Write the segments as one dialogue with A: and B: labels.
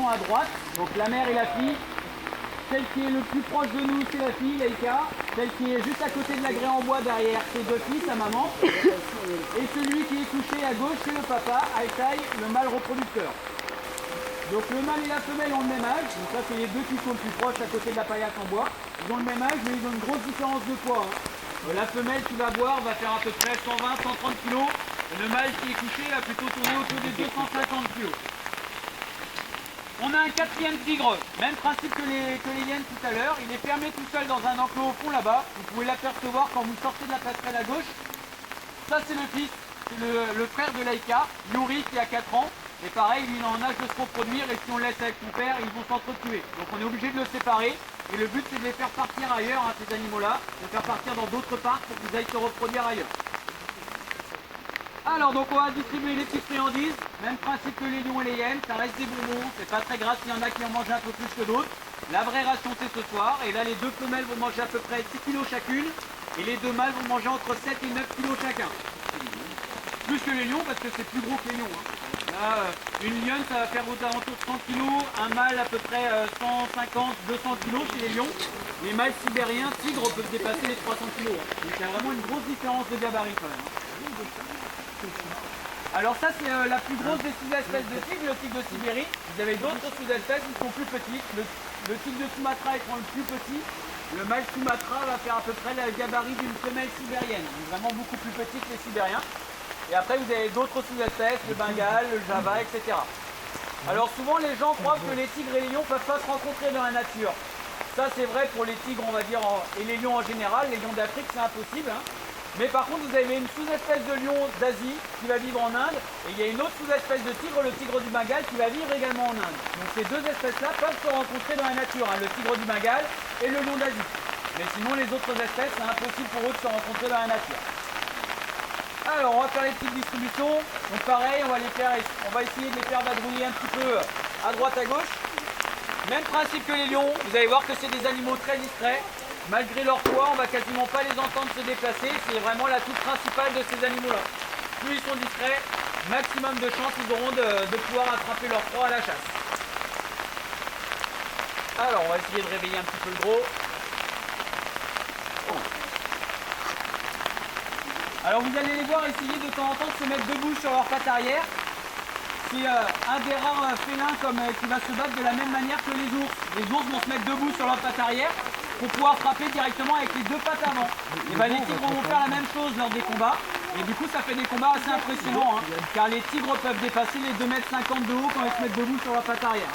A: sont à droite, donc la mère et la fille. Celle qui est le plus proche de nous, c'est la fille, Laïka. Celle qui est juste à côté de la grès en bois derrière, c'est Buffy, sa maman. Et celui qui est couché à gauche, c'est le papa, Altaï, le mâle reproducteur. Donc le mâle et la femelle ont le même âge. Donc ça, c'est les deux qui sont le plus proches à côté de la paillasse en bois. Ils ont le même âge, mais ils ont une grosse différence de poids. La femelle qui va boire va faire à peu près 120-130 kg. Et le mâle qui est couché va plutôt tourner autour des 250 kg. On a un quatrième tigre, même principe que les hyènes tout à l'heure. Il est fermé tout seul dans un enclos au fond là-bas. Vous pouvez l'apercevoir quand vous sortez de la passerelle à gauche. Ça c'est le fils, c'est le frère de Laïka, Yuri, qui a 4 ans. Et pareil, il est en âge de se reproduire et si on le laisse avec son père, ils vont s'entretuer. Donc on est obligé de le séparer. Et le but c'est de les faire partir ailleurs, ces animaux-là, de les faire partir dans d'autres parcs pour qu'ils aillent se reproduire ailleurs. Alors donc on va distribuer les petites friandises, même principe que les lions et les hyènes, ça reste des bonbons, c'est pas très grave s'il y en a qui en mangent un peu plus que d'autres. La vraie ration c'est ce soir, et là les deux femelles vont manger à peu près 6 kg chacune, et les deux mâles vont manger entre 7 et 9 kg chacun. Plus que les lions parce que c'est plus gros que les lions. Là, une lionne ça va faire aux alentours de 100 kg, un mâle à peu près 150-200 kg chez les lions. Les mâles sibériens, tigres peuvent dépasser les 300 kg. Donc il y a vraiment une grosse différence de gabarit quand même. Alors ça c'est la plus grosse des sous-espèces de tigre, le tigre de Sibérie. Vous avez d'autres sous-espèces qui sont plus petites. Le tigre de Sumatra étant le plus petit, le mâle Sumatra va faire à peu près le gabarit d'une femelle sibérienne. Il est vraiment beaucoup plus petit que les Sibériens. Et après vous avez d'autres sous-espèces, le Bengale, le Java, etc. Alors souvent les gens croient que les tigres et les lions ne peuvent pas se rencontrer dans la nature. Ça c'est vrai pour les tigres on va dire et les lions en général, les lions d'Afrique c'est impossible. Mais par contre, vous avez une sous-espèce de lion d'Asie qui va vivre en Inde et il y a une autre sous-espèce de tigre, le tigre du Bengale, qui va vivre également en Inde. Donc ces deux espèces-là peuvent se rencontrer dans la nature, le tigre du Bengale et le lion d'Asie. Mais sinon, les autres espèces, c'est impossible pour eux de se rencontrer dans la nature. Alors, on va faire les petites distributions. Donc pareil, on va essayer de les faire vadrouiller un petit peu à droite, à gauche. Même principe que les lions, vous allez voir que c'est des animaux très discrets. Malgré leur poids, on ne va quasiment pas les entendre se déplacer. C'est vraiment l'atout principal de ces animaux-là. Plus ils sont discrets, maximum de chances ils auront de pouvoir attraper leur proie à la chasse. Alors, on va essayer de réveiller un petit peu le gros. Alors, vous allez les voir essayer de temps en temps de se mettre debout sur leurs pattes arrière. C'est un des rares félins qui va se battre de la même manière que les ours. Les ours vont se mettre debout sur leurs pattes arrière pour pouvoir frapper directement avec les deux pattes avant. Et ben, les tigres vont faire la même chose lors des combats. Et du coup ça fait des combats assez impressionnants, car les tigres peuvent dépasser les 2,50 m de haut quand ils se mettent debout sur leurs pattes arrière.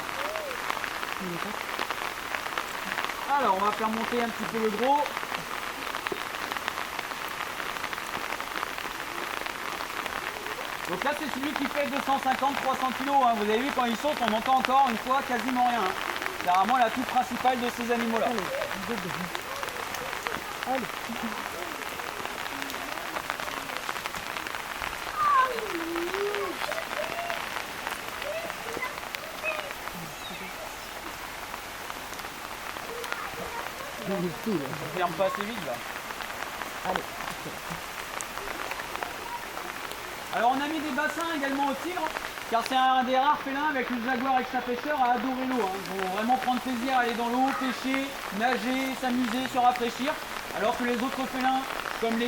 A: Alors on va faire monter un petit peu le gros. Donc là c'est celui qui fait 250-300 kg. Vous avez vu quand il saute on entend encore une fois quasiment rien. C'est vraiment l'atout principal de ces animaux-là. Allez. Je ferme pas assez vite là. Allez. Alors on a mis des bassins également aux tigres, car c'est un des rares félins avec le jaguar extra-pêcheur à adorer l'eau. Ils vont vraiment prendre plaisir à aller dans l'eau, pêcher, nager, s'amuser, se rafraîchir, alors que les autres félins, comme les